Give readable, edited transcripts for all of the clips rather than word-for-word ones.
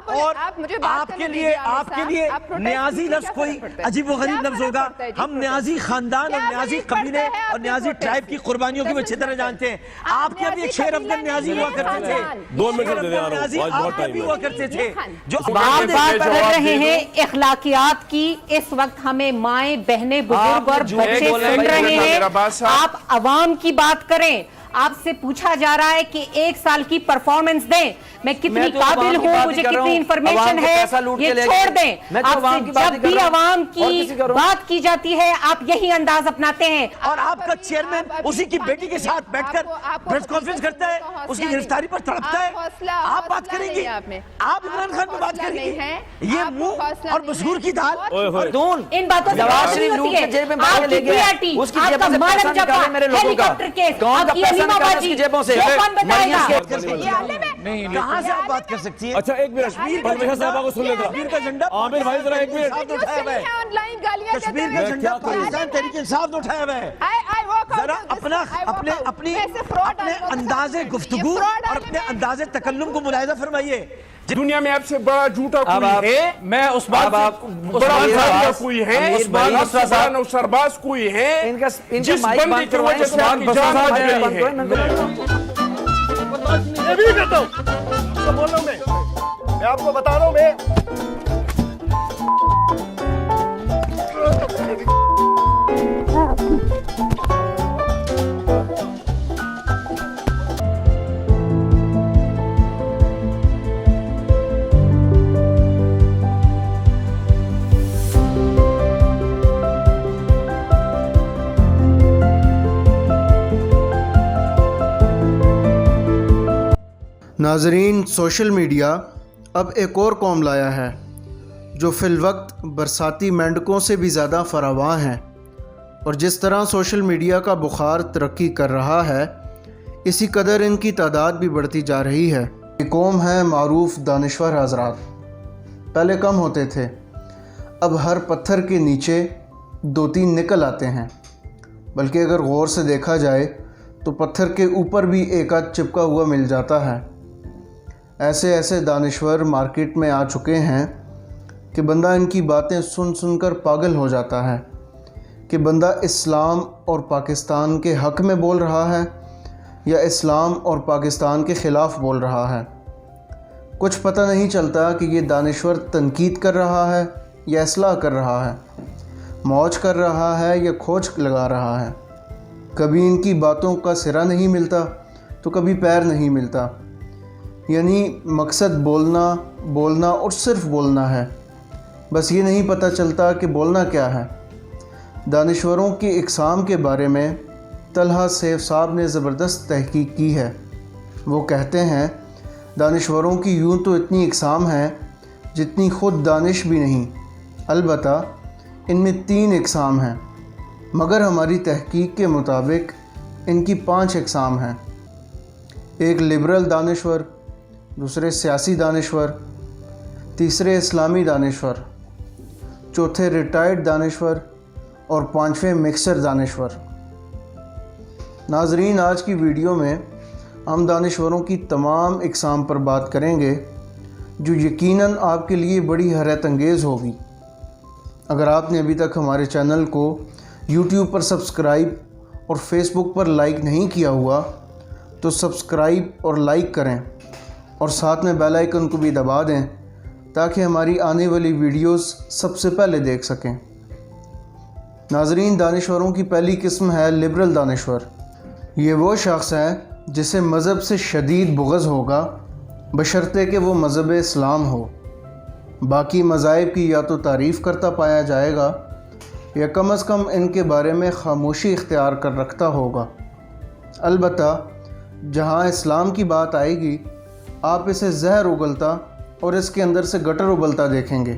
اور آپ کے لیے نیازی لفظ کوئی عجیب و غریب لفظ ہوگا. ہم نیازی خاندان اور نیازی قبیلے اور نیازی ٹرائب کی قربانیوں کی اچھی طرح جانتے ہیں. آپ کے ابھی ایک شیر افغان نیازی ہوا کرتے تھے, 2 منٹ دے دیں آپ کے بھی ہوا کرتے تھے. جو آپ بات کر رہے ہیں اخلاقیات کی, اس وقت ہمیں مائیں بہنیں بزرگ اور بچے سن رہے ہیں. آپ عوام کی بات کریں. آپ سے پوچھا جا رہا ہے کہ 1 سال کی پرفارمنس دیں, میں کتنی قابل ہوں, مجھے کتنی انفارمیشن ہے, یہ چھوڑ دیں. آپ سے جب بھی عوام کی بات کی جاتی ہے آپ یہی انداز اپناتے ہیں. اور آپ کا چیئرمین اسی کی بیٹی کے ساتھ بیٹھ کر پریس کانفرنس کرتا ہے, اس کی گرفتاری پر تڑپتا ہے. آپ بات کریں گے, آپ عمران خان پہ بات کریں گے. یہ منہ اور مسحور کی دال ان باتوں سے بات نہیں ہوتی ہے. آپ کی پی آر ٹی, آپ کا مارم جبا, ہیلی کاپٹر کیس, آپ کی علیمہ باجی, یہ کون بتائے گا؟ کہاں سے آپ بات کر سکتی ہیں؟ اچھا ایک منٹ, پروفیسر صاحبہ کو سن لیتا. کشمیر کا جھنڈا عامر بھائی ذرا ایک منٹ. کشمیر کا جھنڈا پاکستان تحریک انصاف نے اٹھایا ہوا ہے. ذرا اپنے انداز گفتگو اور اپنے انداز تکلم کو ملاحظہ فرمائیے. دنیا میں اب سے بڑا جھوٹا کوئی ہے؟ میں اس بات بڑا زاریہ کوئی ہے؟ بڑا نوسرباز کوئی ہے؟ جس بندے کی وجہ سے آپ کی جان بچ گئی ہے. یہ بھی کرتا ہوں, بول رہا ہوں میں آپ کو بتا رہا ہوں میں. ناظرین, سوشل میڈیا اب ایک اور قوم لایا ہے جو فی الوقت برساتی مینڈکوں سے بھی زیادہ فراواں ہیں. اور جس طرح سوشل میڈیا کا بخار ترقی کر رہا ہے, اسی قدر ان کی تعداد بھی بڑھتی جا رہی ہے. یہ قوم ہے معروف دانشور حضرات. پہلے کم ہوتے تھے, اب ہر پتھر کے نیچے 2-3 نکل آتے ہیں. بلکہ اگر غور سے دیکھا جائے تو پتھر کے اوپر بھی ایک آدھ چپکا ہوا مل جاتا ہے. ایسے دانشور مارکیٹ میں آ چکے ہیں کہ بندہ ان کی باتیں سن سن کر پاگل ہو جاتا ہے کہ بندہ اسلام اور پاکستان کے حق میں بول رہا ہے یا اسلام اور پاکستان کے خلاف بول رہا ہے. کچھ پتہ نہیں چلتا کہ یہ دانشور تنقید کر رہا ہے یا اصلاح کر رہا ہے, موج کر رہا ہے یا کھوج لگا رہا ہے. کبھی ان کی باتوں کا سرا نہیں ملتا تو کبھی پیر نہیں ملتا. یعنی مقصد بولنا اور صرف بولنا ہے, بس یہ نہیں پتہ چلتا کہ بولنا کیا ہے. دانشوروں کی اقسام کے بارے میں طلحہ سیف صاحب نے زبردست تحقیق کی ہے. وہ کہتے ہیں دانشوروں کی یوں تو اتنی اقسام ہیں جتنی خود دانش بھی نہیں, البتہ ان میں 3 اقسام ہیں, مگر ہماری تحقیق کے مطابق ان کی 5 اقسام ہیں. ایک لبرل دانشور, دوسرے سیاسی دانشور, تیسرے اسلامی دانشور, چوتھے ریٹائرڈ دانشور اور 5ویں مکسر دانشور. ناظرین, آج کی ویڈیو میں ہم دانشوروں کی تمام اقسام پر بات کریں گے جو یقیناً آپ کے لیے بڑی حیرت انگیز ہوگی. اگر آپ نے ابھی تک ہمارے چینل کو یوٹیوب پر سبسکرائب اور فیس بک پر لائک نہیں کیا ہوا تو سبسکرائب اور لائک کریں اور ساتھ میں بیل آئیکن کو بھی دبا دیں تاکہ ہماری آنے والی ویڈیوز سب سے پہلے دیکھ سکیں. ناظرین, دانشوروں کی پہلی قسم ہے لبرل دانشور. یہ وہ شخص ہے جسے مذہب سے شدید بغض ہوگا بشرطے کہ وہ مذہب اسلام ہو. باقی مذاہب کی یا تو تعریف کرتا پایا جائے گا یا کم از کم ان کے بارے میں خاموشی اختیار کر رکھتا ہوگا. البتہ جہاں اسلام کی بات آئے گی آپ اسے زہر اگلتا اور اس کے اندر سے گٹر ابلتا دیکھیں گے.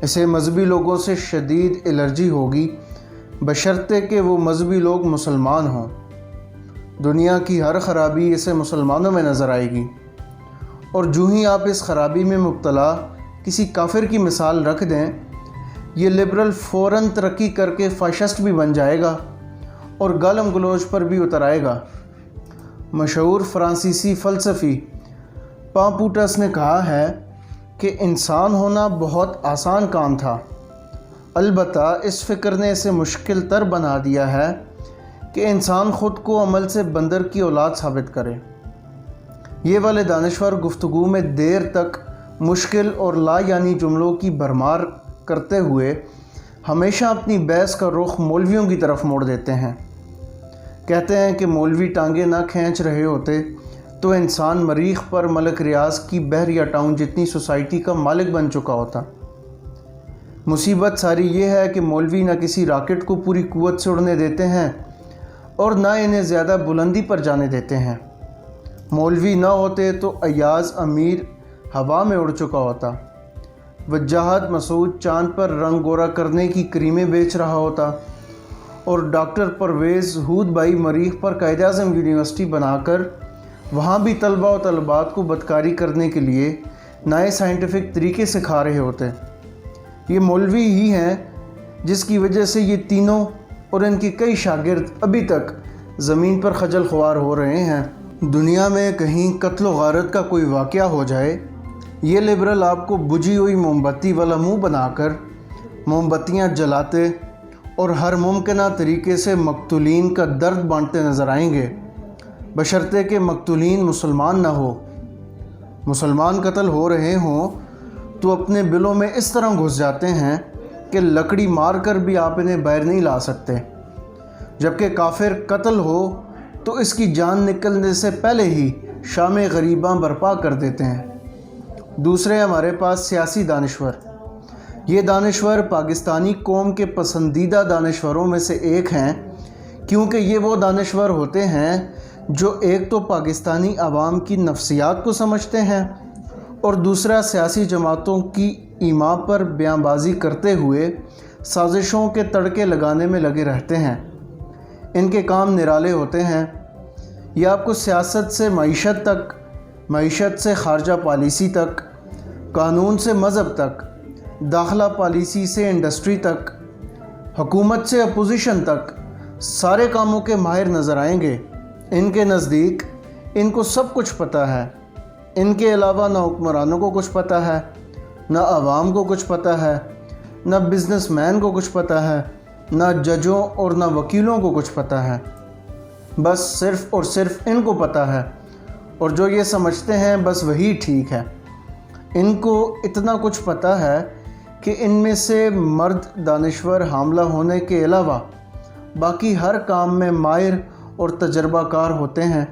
اسے مذہبی لوگوں سے شدید الرجی ہوگی بشرطے کہ وہ مذہبی لوگ مسلمان ہوں. دنیا کی ہر خرابی اسے مسلمانوں میں نظر آئے گی, اور جو ہی آپ اس خرابی میں مبتلا کسی کافر کی مثال رکھ دیں, یہ لبرل فوراً ترقی کر کے فاشسٹ بھی بن جائے گا اور گالم گلوچ پر بھی اتر آئے گا. مشہور فرانسیسی فلسفی پامپوٹس نے کہا ہے کہ انسان ہونا بہت آسان کام تھا، البتہ اس فکر نے اسے مشکل تر بنا دیا ہے کہ انسان خود کو عمل سے بندر کی اولاد ثابت کرے۔ یہ والے دانشور گفتگو میں دیر تک مشکل اور لا یعنی جملوں کی بھرمار کرتے ہوئے ہمیشہ اپنی بحث کا رخ مولویوں کی طرف موڑ دیتے ہیں۔ کہتے ہیں کہ مولوی ٹانگیں نہ کھینچ رہے ہوتے تو انسان مریخ پر ملک ریاض کی بحریہ ٹاؤن جتنی سوسائٹی کا مالک بن چکا ہوتا۔ مصیبت ساری یہ ہے کہ مولوی نہ کسی راکٹ کو پوری قوت سے اڑنے دیتے ہیں اور نہ انہیں زیادہ بلندی پر جانے دیتے ہیں۔ مولوی نہ ہوتے تو ایاز امیر ہوا میں اڑ چکا ہوتا، وجاہت مسعود چاند پر رنگ گورا کرنے کی کریمیں بیچ رہا ہوتا، اور ڈاکٹر پرویز ہود بھائی مریخ پر قائد اعظم یونیورسٹی بنا کر وہاں بھی طلبہ و طلبات کو بدکاری کرنے کے لیے نئے سائنٹیفک طریقے سکھا رہے ہوتے۔ یہ مولوی ہی ہیں جس کی وجہ سے یہ تینوں اور ان کے کئی شاگرد ابھی تک زمین پر خجل خوار ہو رہے ہیں۔ دنیا میں کہیں قتل و غارت کا کوئی واقعہ ہو جائے، یہ لبرل آپ کو بجھی ہوئی موم بتی والا منہ بنا کر موم بتیاں جلاتے اور ہر ممکنہ طریقے سے مقتولین کا درد بانٹتے نظر آئیں گے، بشرطے کہ مقتولین مسلمان نہ ہو۔ مسلمان قتل ہو رہے ہوں تو اپنے بلوں میں اس طرح گھس جاتے ہیں کہ لکڑی مار کر بھی آپ انہیں باہر نہیں لا سکتے، جبکہ کافر قتل ہو تو اس کی جان نکلنے سے پہلے ہی شام غریباں برپا کر دیتے ہیں۔ دوسرے ہمارے پاس سیاسی دانشور۔ یہ دانشور پاکستانی قوم کے پسندیدہ دانشوروں میں سے ایک ہیں، کیونکہ یہ وہ دانشور ہوتے ہیں جو ایک تو پاکستانی عوام کی نفسیات کو سمجھتے ہیں اور دوسرا سیاسی جماعتوں کی ایما پر بیان بازی کرتے ہوئے سازشوں کے تڑکے لگانے میں لگے رہتے ہیں۔ ان کے کام نرالے ہوتے ہیں۔ یہ آپ کو سیاست سے معیشت تک، معیشت سے خارجہ پالیسی تک، قانون سے مذہب تک، داخلہ پالیسی سے انڈسٹری تک، حکومت سے اپوزیشن تک سارے کاموں کے ماہر نظر آئیں گے۔ ان کے نزدیک ان کو سب کچھ پتہ ہے۔ ان کے علاوہ نہ حکمرانوں کو کچھ پتہ ہے، نہ عوام کو کچھ پتہ ہے، نہ بزنس مین کو کچھ پتہ ہے، نہ ججوں اور نہ وکیلوں کو کچھ پتہ ہے۔ بس صرف اور صرف ان کو پتہ ہے، اور جو یہ سمجھتے ہیں بس وہی ٹھیک ہے۔ ان کو اتنا کچھ پتہ ہے کہ ان میں سے مرد دانشور حاملہ ہونے کے علاوہ باقی ہر کام میں ماہر اور تجربہ کار ہوتے ہیں۔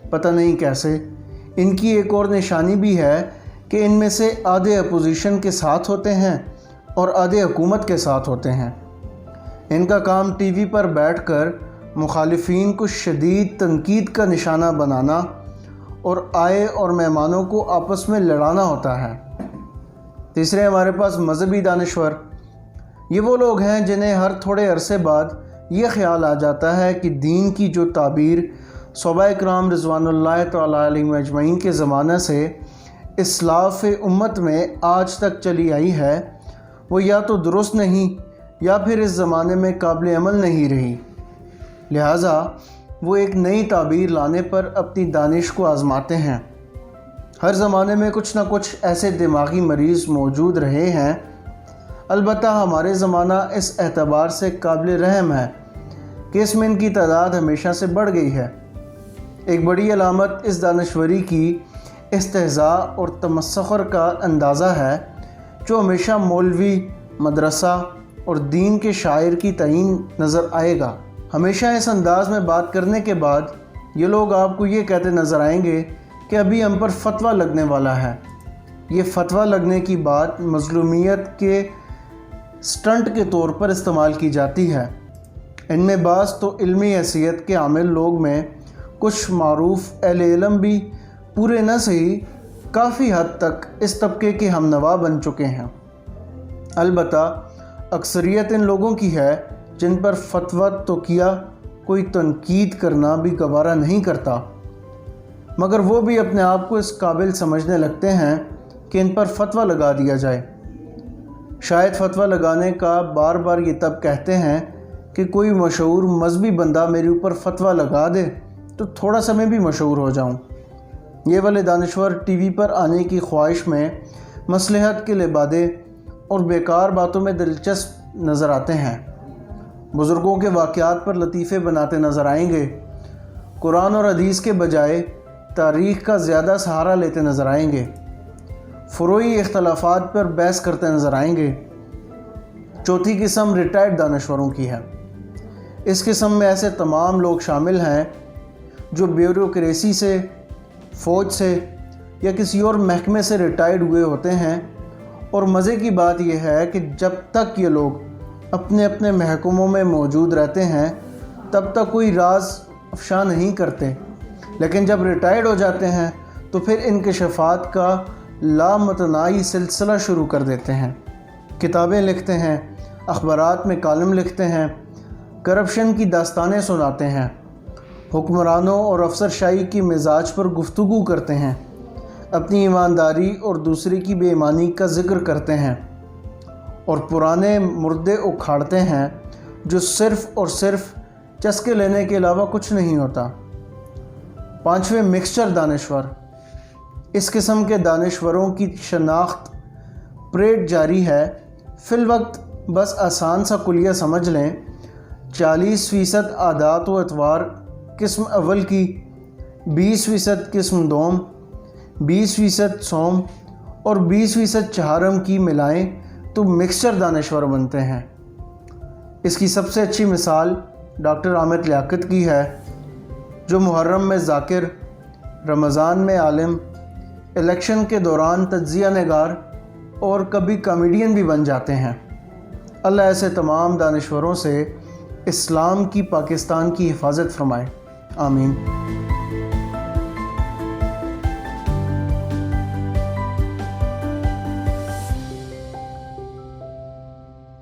پتہ نہیں کیسے۔ ان کی ایک اور نشانی بھی ہے کہ ان میں سے آدھے اپوزیشن کے ساتھ ہوتے ہیں اور آدھے حکومت کے ساتھ ہوتے ہیں۔ ان کا کام ٹی وی پر بیٹھ کر مخالفین کو شدید تنقید کا نشانہ بنانا اور آئے اور مہمانوں کو آپس میں لڑانا ہوتا ہے۔ تیسرے ہمارے پاس مذہبی دانشور۔ یہ وہ لوگ ہیں جنہیں ہر تھوڑے عرصے بعد یہ خیال آ جاتا ہے کہ دین کی جو تعبیر صحابہ کرام رضوان اللہ تعالیٰ علیہم اجمعین کے زمانہ سے اسلاف امت میں آج تک چلی آئی ہے، وہ یا تو درست نہیں یا پھر اس زمانے میں قابل عمل نہیں رہی، لہٰذا وہ ایک نئی تعبیر لانے پر اپنی دانش کو آزماتے ہیں۔ ہر زمانے میں کچھ نہ کچھ ایسے دماغی مریض موجود رہے ہیں، البتہ ہمارے زمانہ اس اعتبار سے قابل رحم ہے کہ اس میں ان کی تعداد ہمیشہ سے بڑھ گئی ہے۔ ایک بڑی علامت اس دانشوری کی استہزاء اور تمسخر کا اندازہ ہے جو ہمیشہ مولوی، مدرسہ اور دین کے شاعر کی تعین نظر آئے گا۔ ہمیشہ اس انداز میں بات کرنے کے بعد یہ لوگ آپ کو یہ کہتے نظر آئیں گے کہ ابھی ہم پر فتویٰ لگنے والا ہے۔ یہ فتویٰ لگنے کی بات مظلومیت کے سٹنٹ کے طور پر استعمال کی جاتی ہے۔ ان میں بعض تو علمی حیثیت کے عامل لوگ میں کچھ معروف اہل علم بھی پورے نہ صحیح کافی حد تک اس طبقے کے ہم نوا بن چکے ہیں۔ البتہ اکثریت ان لوگوں کی ہے جن پر فتویٰ تو کیا کوئی تنقید کرنا بھی گوارا نہیں کرتا، مگر وہ بھی اپنے آپ کو اس قابل سمجھنے لگتے ہیں کہ ان پر فتویٰ لگا دیا جائے۔ شاید فتویٰ لگانے کا بار بار یہ تب کہتے ہیں کہ کوئی مشہور مذہبی بندہ میرے اوپر فتویٰ لگا دے تو تھوڑا سا میں بھی مشہور ہو جاؤں۔ یہ والے دانشور ٹی وی پر آنے کی خواہش میں مصلحت کے لبادے اور بیکار باتوں میں دلچسپ نظر آتے ہیں، بزرگوں کے واقعات پر لطیفے بناتے نظر آئیں گے، قرآن اور حدیث کے بجائے تاریخ کا زیادہ سہارا لیتے نظر آئیں گے، فروعی اختلافات پر بحث کرتے نظر آئیں گے۔ چوتھی قسم ریٹائرڈ دانشوروں کی ہے۔ اس قسم میں ایسے تمام لوگ شامل ہیں جو بیوروکریسی سے، فوج سے یا کسی اور محکمے سے ریٹائرڈ ہوئے ہوتے ہیں، اور مزے کی بات یہ ہے کہ جب تک یہ لوگ اپنے اپنے محکموں میں موجود رہتے ہیں تب تک کوئی راز افشا نہیں کرتے، لیکن جب ریٹائرڈ ہو جاتے ہیں تو پھر انکشافات کا لامتناہی سلسلہ شروع کر دیتے ہیں، کتابیں لکھتے ہیں، اخبارات میں کالم لکھتے ہیں، کرپشن کی داستانیں سناتے ہیں، حکمرانوں اور افسرشاہی کی مزاج پر گفتگو کرتے ہیں، اپنی ایمانداری اور دوسرے کی بے ایمانی کا ذکر کرتے ہیں، اور پرانے مردے اکھاڑتے ہیں جو صرف اور صرف چسکے لینے کے علاوہ کچھ نہیں ہوتا۔ پانچویں مکسچر دانشور۔ اس قسم کے دانشوروں کی شناخت پریڈ جاری ہے۔ فی الوقت بس آسان سا کلیہ سمجھ لیں، 40% عادات و اطوار قسم اول کی، 20% قسم دوم، 20% سوم اور 20% چہارم کی ملائیں تو مکسچر دانشور بنتے ہیں۔ اس کی سب سے اچھی مثال ڈاکٹر عامر لیاقت کی ہے، جو محرم میں ذاکر، رمضان میں عالم، الیکشن کے دوران تجزیہ نگار اور کبھی کامیڈین بھی بن جاتے ہیں۔ اللہ ایسے تمام دانشوروں سے اسلام کی، پاکستان کی حفاظت فرمائے، آمین۔